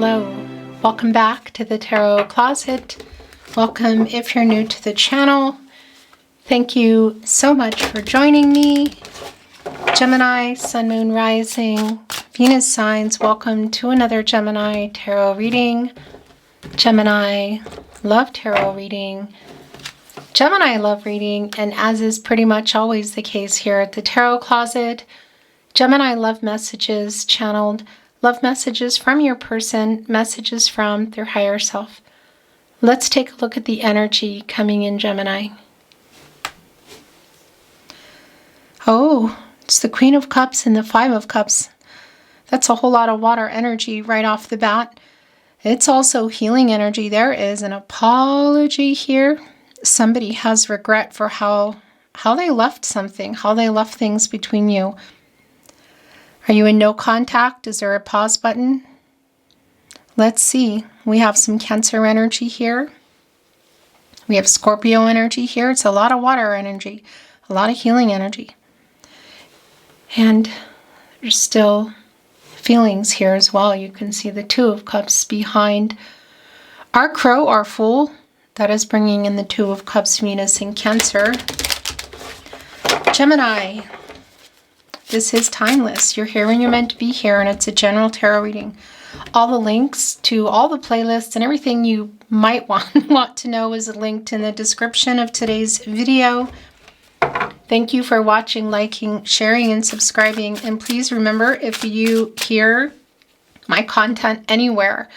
hello. Welcome back to the Tarot Closet. Welcome if you're new to the channel. Thank you so much for joining me. Gemini, Sun, Moon, Rising, Venus signs, welcome to another Gemini Tarot reading. Gemini Love Tarot reading. Gemini Love reading, and as is pretty much always the case here at the Tarot Closet, Gemini Love Messages channeled. Love messages from your person, messages from their higher self. Let's take a look at the energy coming in Gemini. Oh, it's the Queen of Cups and the Five of Cups. That's a whole lot of water energy right off the bat. It's also healing energy. There is an apology here. Somebody has regret for how they left something, how they left things between you. Are you in no contact? Is there a pause button? Let's see. We have some Cancer energy here. We have Scorpio energy here. It's a lot of water energy, a lot of healing energy. And there's still feelings here as well. You can see the Two of Cups behind our Crow, our Fool. That is bringing in the Two of Cups, Venus in Cancer. Gemini. This is timeless. You're here when you're meant to be here, and it's a general tarot reading. All the links to all the playlists and everything you might want to know is linked in the description of today's video. Thank you for watching, liking, sharing, and subscribing. And please remember, if you hear my content anywhere,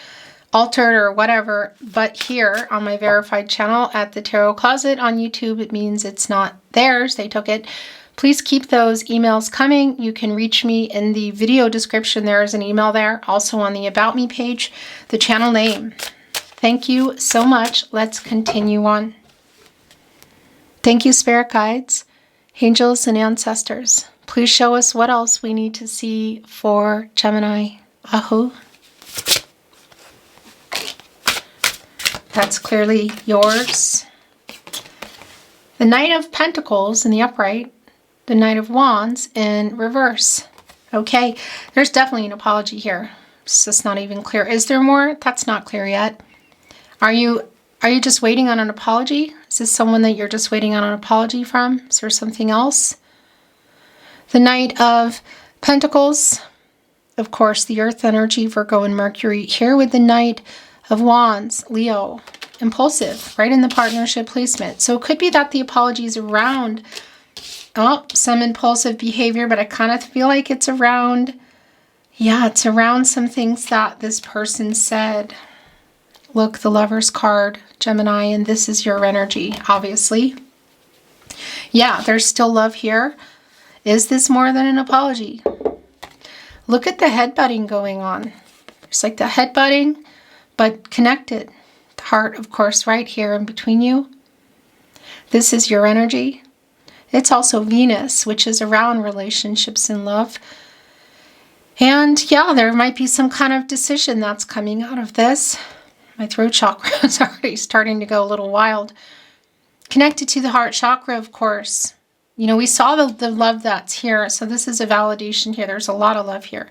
altered or whatever, but here on my verified channel at the Tarot Closet on YouTube, it means it's not theirs. They took it. Please keep those emails coming. You can reach me in the video description. There is an email there. Also on the About Me page, the channel name. Thank you so much. Let's continue on. Thank you, Spirit Guides, Angels, and Ancestors. Please show us what else we need to see for Gemini. Ahu. That's clearly yours. The Knight of Pentacles in the upright. The Knight of Wands in reverse. Okay, there's definitely an apology here. It's just not even clear. Is there more? That's not clear yet. Are you just waiting on an apology? Is this someone that you're just waiting on an apology from? Is there something else? The Knight of Pentacles. Of course, the Earth energy, Virgo and Mercury. Here with the Knight of Wands, Leo. Impulsive, right in the partnership placement. So it could be that the apology is around some impulsive behavior, but I kind of feel like it's around, it's around some things that this person said. Look, the Lover's card, Gemini, and this is your energy, obviously. Yeah, there's still love here. Is this more than an apology? Look at the headbutting going on. It's like the headbutting, but connected. The heart, of course, right here in between you. This is your energy. It's also Venus, which is around relationships and love. And yeah, there might be some kind of decision that's coming out of this. My throat chakra is already starting to go a little wild. Connected to the heart chakra, of course. You know, we saw the love that's here. So this is a validation here. There's a lot of love here.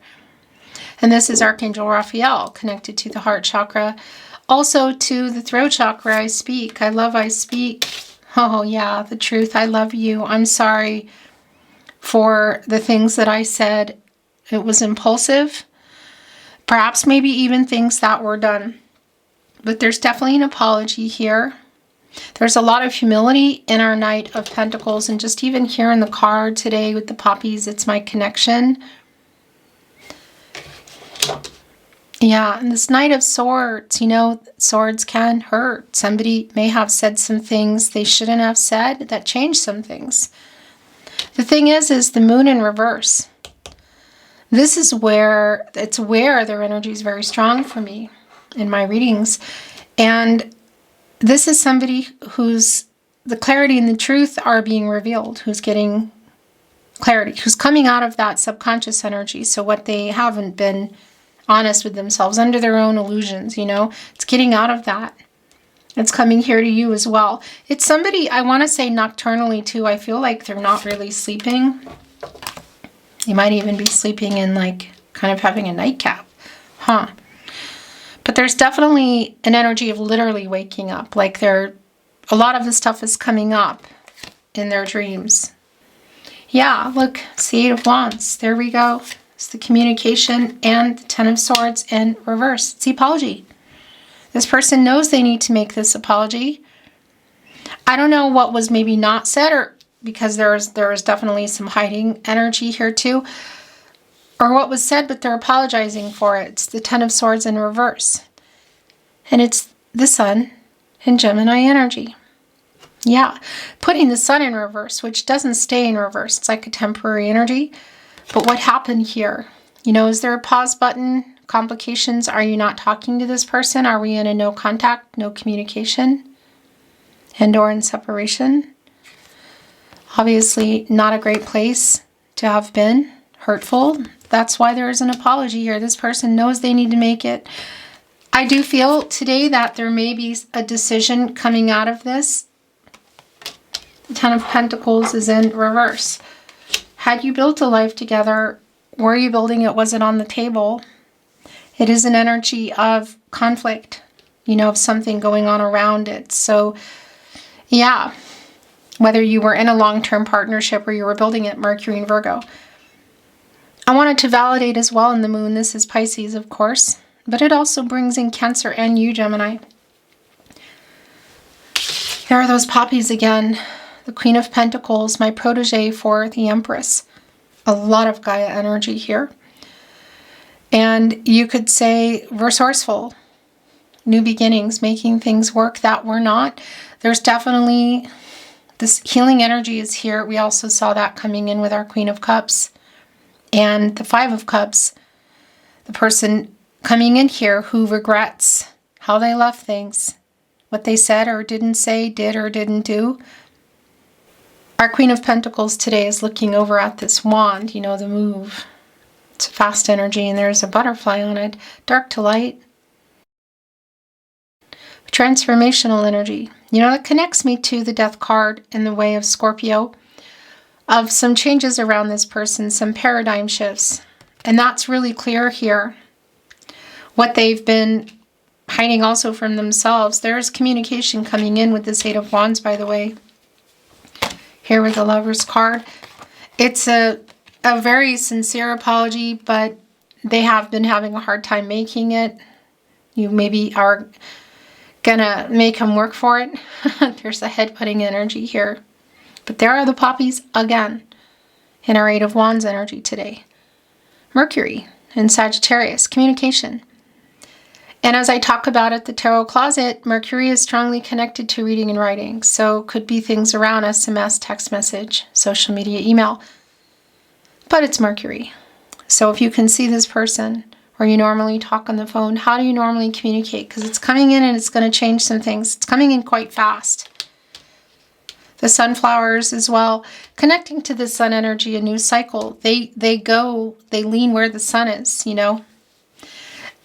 And this is Archangel Raphael, connected to the heart chakra. Also to the throat chakra, I speak. I love, I speak. Oh yeah, the truth. I love you. I'm sorry for the things that I said. It was impulsive. Perhaps maybe even things that were done. But there's definitely an apology here. There's a lot of humility in our Knight of Pentacles. And just even here in the card today with the poppies, it's my connection. Yeah, and this Knight of Swords, you know, swords can hurt. Somebody may have said some things they shouldn't have said that changed some things. The thing is the Moon in reverse. This is where their energy is very strong for me in my readings. And this is somebody who's, the clarity and the truth are being revealed, who's getting clarity, who's coming out of that subconscious energy. So what they haven't been honest with themselves under their own illusions, you know, it's getting out of that. It's coming here to you as well. It's somebody, I want to say nocturnally too. I feel like they're not really sleeping. You might even be sleeping in like kind of having a nightcap. Huh. But there's definitely an energy of literally waking up. Like a lot of the stuff is coming up in their dreams. Yeah, look, it's the Eight of Wands. There we go. It's the communication and the Ten of Swords in reverse. It's the apology. This person knows they need to make this apology. I don't know what was maybe not said, or because there was definitely some hiding energy here too, or what was said, but they're apologizing for it. It's the Ten of Swords in reverse. And it's the Sun in Gemini energy. Yeah, putting the Sun in reverse, which doesn't stay in reverse. It's like a temporary energy. But what happened here? You know, is there a pause button? Complications? Are you not talking to this person? Are we in a no contact, no communication? And or in separation? Obviously not a great place to have been. Hurtful. That's why there is an apology here. This person knows they need to make it. I do feel today that there may be a decision coming out of this. The Ten of Pentacles is in reverse. Had you built a life together? Were you building it? Was it on the table? It is an energy of conflict, you know, of something going on around it. So, yeah, whether you were in a long-term partnership or you were building it, Mercury and Virgo. I wanted to validate as well in the moon. This is Pisces, of course, but it also brings in Cancer and you, Gemini. There are those poppies again. The Queen of Pentacles, my protege for the Empress. A lot of Gaia energy here. And you could say resourceful, new beginnings, making things work that were not. There's definitely this healing energy is here. We also saw that coming in with our Queen of Cups and the Five of Cups. The person coming in here who regrets how they left things, what they said or didn't say, did or didn't do. Our Queen of Pentacles today is looking over at this wand, you know, the move. It's a fast energy and there's a butterfly on it. Dark to light. Transformational energy. You know, it connects me to the Death card in the way of Scorpio. Of some changes around this person, some paradigm shifts. And that's really clear here. What they've been hiding also from themselves. There's communication coming in with this Eight of Wands, by the way. Here with the Lover's card. It's a very sincere apology, but they have been having a hard time making it. You maybe are gonna make them work for it. There's a head-butting energy here. But there are the poppies again in our Eight of Wands energy today. Mercury in Sagittarius, communication. And as I talk about at the Tarot Closet, Mercury is strongly connected to reading and writing. So could be things around SMS, text message, social media, email. But it's Mercury. So if you can see this person, or you normally talk on the phone, how do you normally communicate? Because it's coming in and it's going to change some things. It's coming in quite fast. The sunflowers as well, connecting to the sun energy, a new cycle. They lean where the sun is, you know.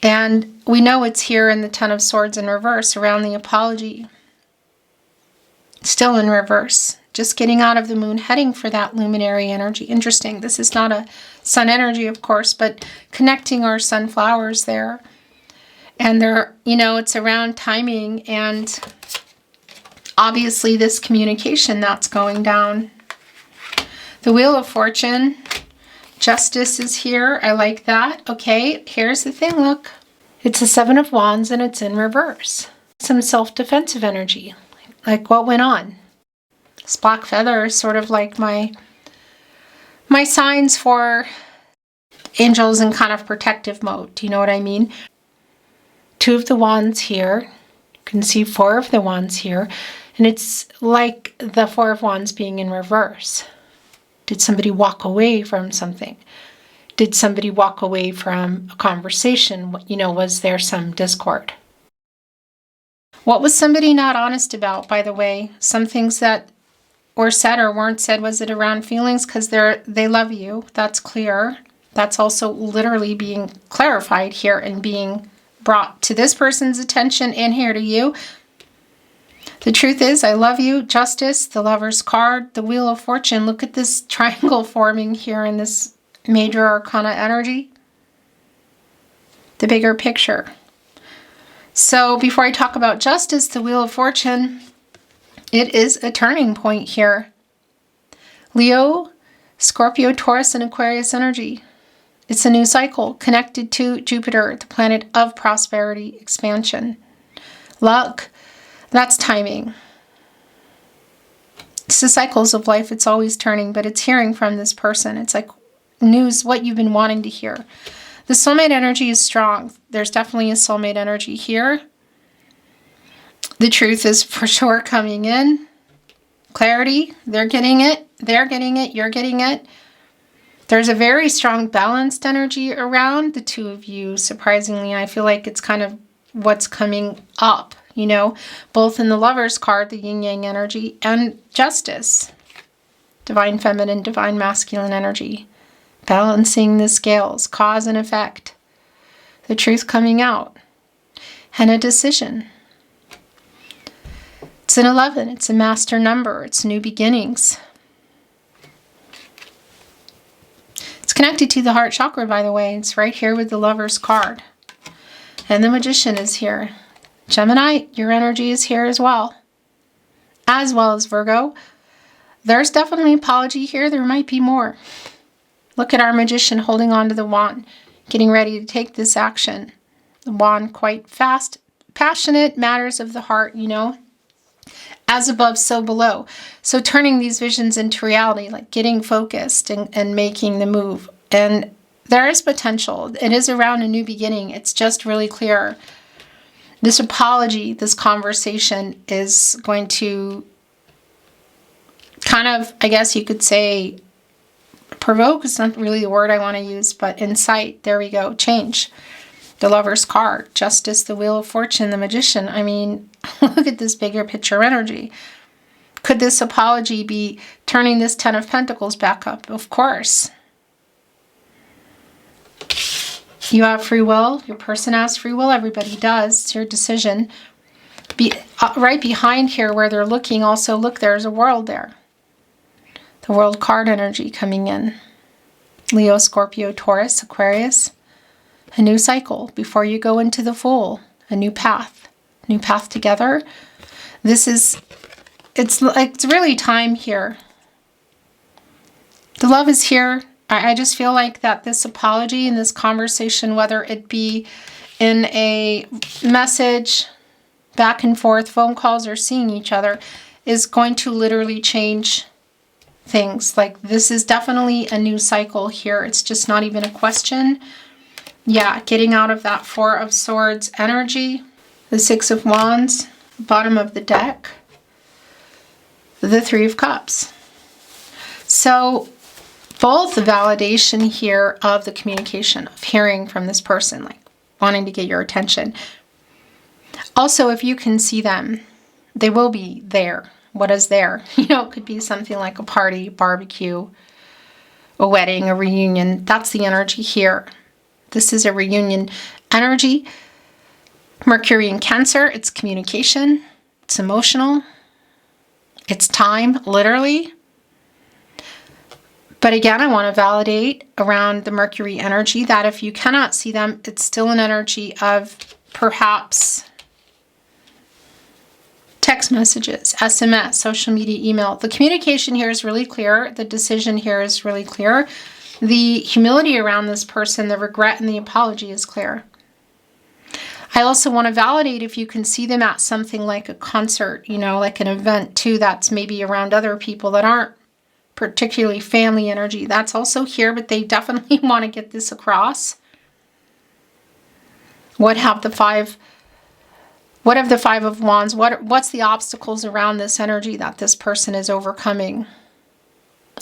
And we know it's here in the Ten of Swords in reverse around the apology. Still in reverse. Just getting out of the moon, heading for that luminary energy. Interesting. This is not a sun energy, of course, but connecting our sunflowers there. And they're, you know, it's around timing and obviously this communication that's going down. The Wheel of Fortune. Justice is here. I like that. Okay, here's the thing. Look. It's a Seven of Wands and it's in reverse. Some self-defensive energy. Like what went on? This black feather is sort of like my signs for angels in kind of protective mode. Do you know what I mean? Two of the Wands here. You can see Four of the Wands here. And it's like the Four of Wands being in reverse. Did somebody walk away from something? Did somebody walk away from a conversation? You know, was there some discord? What was somebody not honest about, by the way? Some things that were said or weren't said. Was it around feelings? Because they love you. That's clear. That's also literally being clarified here and being brought to this person's attention and here to you. The truth is, I love you. Justice, the Lover's card, the Wheel of Fortune. Look at this triangle forming here in this major arcana energy. The bigger picture. So before I talk about justice, the Wheel of Fortune, it is a turning point here. Leo, Scorpio, Taurus, and Aquarius energy. It's a new cycle connected to Jupiter, the planet of prosperity, expansion. Luck, that's timing. It's the cycles of life. It's always turning, but it's hearing from this person. It's like news, what you've been wanting to hear. The soulmate energy is strong. There's definitely a soulmate energy here. The truth is for sure coming in. Clarity, they're getting it. They're getting it. You're getting it. There's a very strong balanced energy around the two of you. Surprisingly, I feel like it's kind of what's coming up, you know, both in the Lover's card, the yin-yang energy, and justice. Divine feminine, divine masculine energy. Balancing the scales, cause and effect. The truth coming out. And a decision. It's an 11. It's a master number. It's new beginnings. It's connected to the heart chakra, by the way. It's right here with the Lover's card. And the Magician is here. Gemini, your energy is here as well as Virgo. There's definitely apology here. There might be more. Look at our Magician holding on to the wand, getting ready to take this action. The wand quite fast, passionate, matters of the heart, you know. As above, so below. So turning these visions into reality, like getting focused and making the move. And there is potential. It is around a new beginning. It's just really clear. This apology, this conversation is going to kind of, I guess you could say, provoke is not really the word I want to use, but incite. There we go. Change. The Lover's card. Justice, the Wheel of Fortune, the Magician. I mean, look at this bigger picture energy. Could this apology be turning this Ten of Pentacles back up? Of course. You have free will. Your person has free will. Everybody does. It's your decision. Right behind here where they're looking, also look, there's a world there. The World card energy coming in. Leo, Scorpio, Taurus, Aquarius. A new cycle before you go into the Fool. A new path. New path together. It's really time here. The love is here. I just feel like that this apology and this conversation, whether it be in a message, back and forth, phone calls, or seeing each other, is going to literally change things. Like, this is definitely a new cycle here. It's just not even a question. Yeah, getting out of that Four of Swords energy. The Six of Wands, bottom of the deck. The Three of Cups. So, both the validation here of the communication, of hearing from this person, like wanting to get your attention. Also, if you can see them, they will be there. What is there? You know, it could be something like a party, barbecue, a wedding, a reunion. That's the energy here. This is a reunion energy. Mercury in Cancer, it's communication, it's emotional, it's time, literally. But again, I want to validate around the Mercury energy that if you cannot see them, it's still an energy of perhaps text messages, SMS, social media, email. The communication here is really clear. The decision here is really clear. The humility around this person, the regret and the apology is clear. I also want to validate if you can see them at something like a concert, you know, like an event too, that's maybe around other people that aren't particularly family energy. That's also here, but they definitely want to get this across. What of the Five of Wands? What's the obstacles around this energy that this person is overcoming?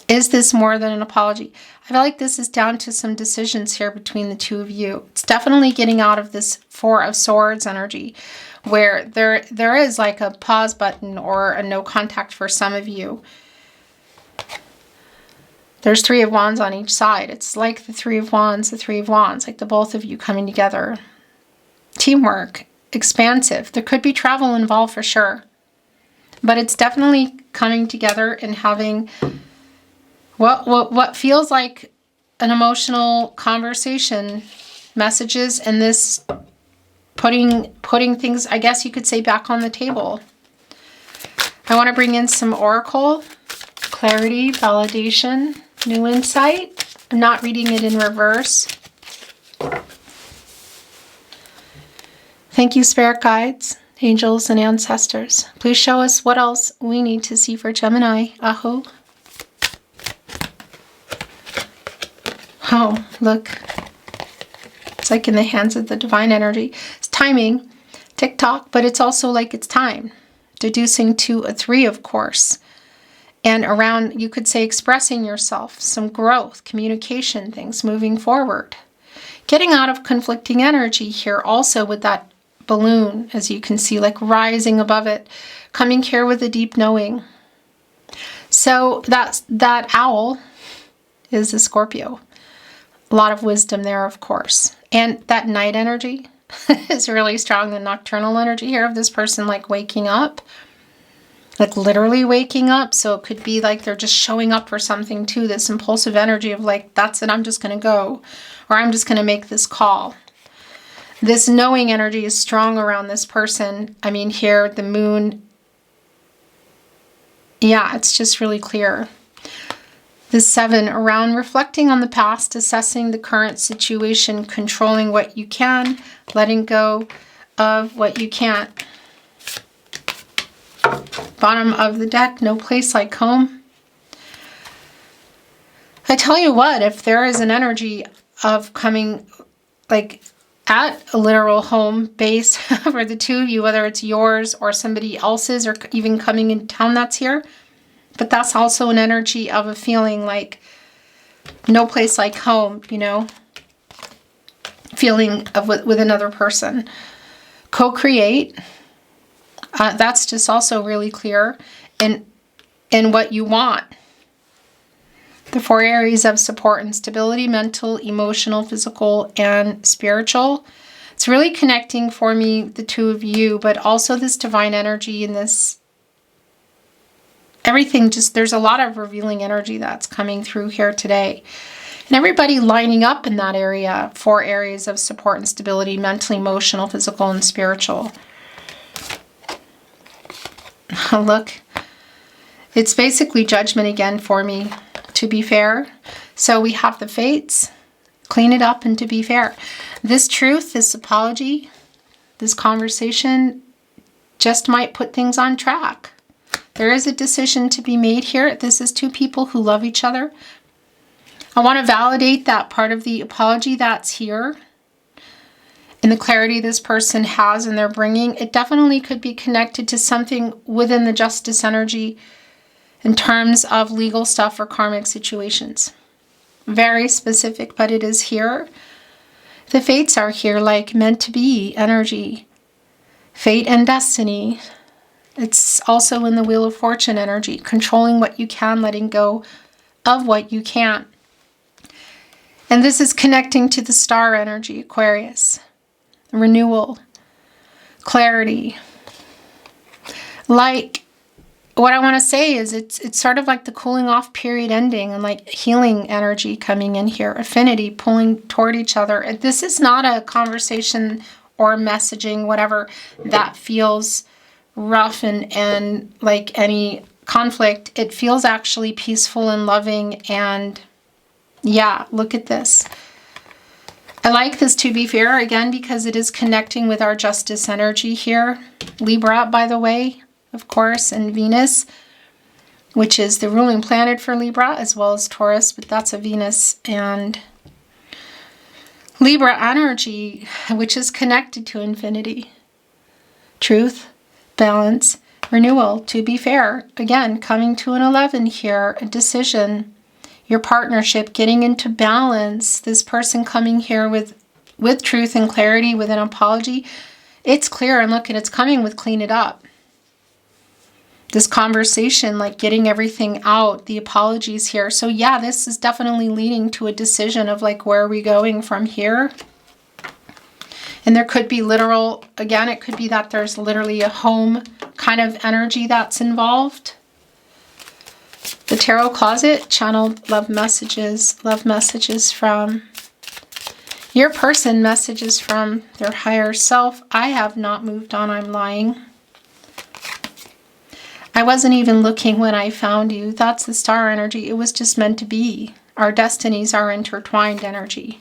Is this more than an apology? I feel like this is down to some decisions here between the two of you. It's definitely getting out of this Four of Swords energy where there is like a pause button or a no contact for some of you. There's Three of Wands on each side. It's like the Three of Wands, like the both of you coming together. Teamwork, expansive. There could be travel involved for sure. But it's definitely coming together and having what feels like an emotional conversation, messages, and this putting things, I guess you could say, back on the table. I want to bring in some oracle, clarity, validation, new insight. I'm not reading it in reverse. Thank you, spirit guides, angels, and ancestors. Please show us what else we need to see for Gemini. Aho. Oh, look. It's like in the hands of the divine energy. It's timing, tick-tock, but it's also like it's time. Deducing to a 3, of course. And around, you could say, expressing yourself, some growth, communication, things moving forward. Getting out of conflicting energy here also with that balloon, as you can see, like rising above it. Coming here with a deep knowing. So that owl is a Scorpio. A lot of wisdom there, of course. And that night energy is really strong. The nocturnal energy here of this person like waking up. Like literally waking up. So it could be like they're just showing up for something too. This impulsive energy of like, that's it, I'm just going to go. Or I'm just going to make this call. This knowing energy is strong around this person. I mean, here, the moon. Yeah, it's just really clear. The 7, around reflecting on the past, assessing the current situation, controlling what you can, letting go of what you can't. Bottom of the deck, no place like home. I tell you what, if there is an energy of coming like at a literal home base for the two of you, whether it's yours or somebody else's, or even coming in town that's here. But that's also an energy of a feeling like no place like home, you know, feeling of with another person. Co-create, that's just also really clear in what you want. The 4 areas of support and stability: mental, emotional, physical, and spiritual. It's really connecting for me, the two of you, but also this divine energy and this everything. Just there's a lot of revealing energy that's coming through here today. And everybody lining up in that area, 4 areas of support and stability: mental, emotional, physical, and spiritual. Look, it's basically judgment again for me, to be fair. So we have the fates, clean it up, and to be fair. This truth, this apology, this conversation just might put things on track. There is a decision to be made here. This is 2 people who love each other. I want to validate that part of the apology that's here and the clarity this person has and they're bringing. It definitely could be connected to something within the justice energy in terms of legal stuff or karmic situations. Very specific, but it is here. The fates are here, like meant to be energy. Fate and destiny. It's also in the Wheel of Fortune energy. Controlling what you can, letting go of what you can't. And this is connecting to the star energy, Aquarius. Renewal. Clarity. Like, what I want to say is it's sort of like the cooling off period ending and like healing energy coming in here. Affinity, pulling toward each other. This is not a conversation or messaging, whatever, that feels rough and like any conflict. It feels actually peaceful and loving. And yeah, look at this. I like this, to be fair, again, because it is connecting with our justice energy here. Libra, by the way, of course, and Venus, which is the ruling planet for Libra, as well as Taurus, but that's a Venus and Libra energy, which is connected to infinity. Truth, balance, renewal, to be fair. Again, coming to an 11 here, a decision. Your partnership getting into balance, this person coming here with truth and clarity, with an apology. It's clear, and look, and it's coming with clean it up. This conversation, like getting everything out, the apologies here. So yeah, this is definitely leading to a decision of like, where are we going from here? And there could be literal, again, it could be that there's literally a home kind of energy that's involved. The Tarot Closet, channeled love messages from, Your person messages from their higher self. I have not moved on. I'm lying. I wasn't even looking when I found you. That's the star energy. It was just meant to be. Our destinies are intertwined energy.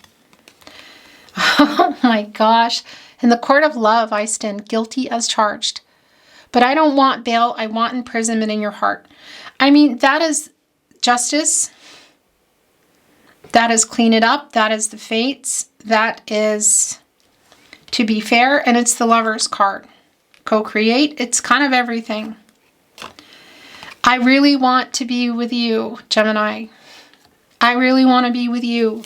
Oh my gosh. In the court of love, I stand guilty as charged. But I don't want bail. I want imprisonment in your heart. I mean, that is justice. That is clean it up. That is the fates. That is to be fair. And it's the Lover's card. Co-create. It's kind of everything. I really want to be with you, Gemini. I really want to be with you.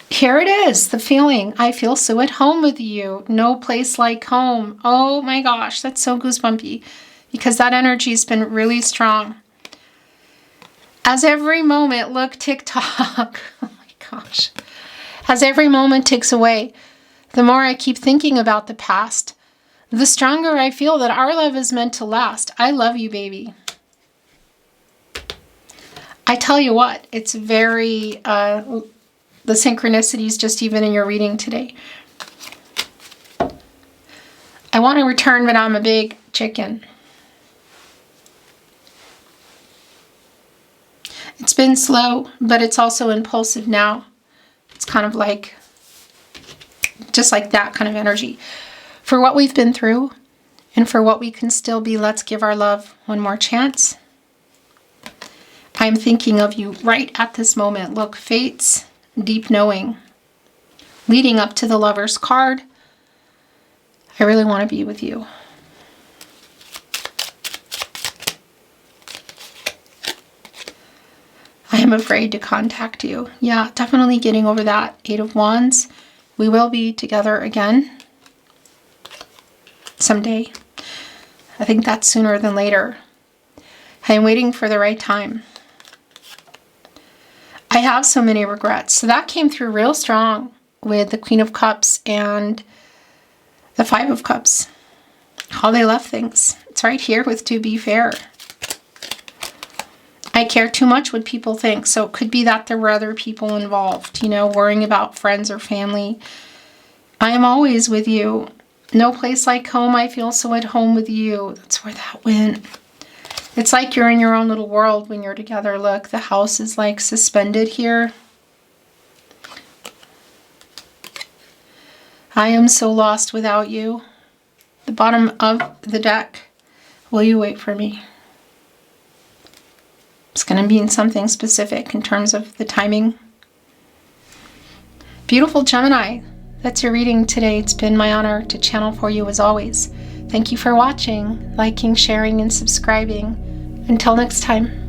Here it is, the feeling. I feel so at home with you. No place like home. Oh my gosh, that's so goosebumpy. Because that energy has been really strong. As every moment, look, tick-tock. Oh my gosh. As every moment ticks away, the more I keep thinking about the past, the stronger I feel that our love is meant to last. I love you, baby. I tell you what, it's very, the synchronicities just even in your reading today. I want to return, but I'm a big chicken. It's been slow, but it's also impulsive now. It's kind of like, just like that kind of energy. For what we've been through, and for what we can still be, let's give our love one more chance. I'm thinking of you right at this moment. Look, fates, deep knowing, leading up to the Lover's card. I really want to be with you. I am afraid to contact you. Yeah, definitely getting over that. 8 of Wands. We will be together again. Someday. I think that's sooner than later. I am waiting for the right time. I have so many regrets. So that came through real strong with the Queen of Cups and the 5 of Cups. How they left things. It's right here with to be fair. I care too much what people think. So it could be that there were other people involved, you know, worrying about friends or family. I am always with you. No place like home. I feel so at home with you. That's where that went. It's like you're in your own little world when you're together. Look, the house is like suspended here. I am so lost without you. The bottom of the deck. Will you wait for me? It's going to mean something specific in terms of the timing. Beautiful Gemini. That's your reading today. It's been my honor to channel for you as always. Thank you for watching, liking, sharing, and subscribing. Until next time.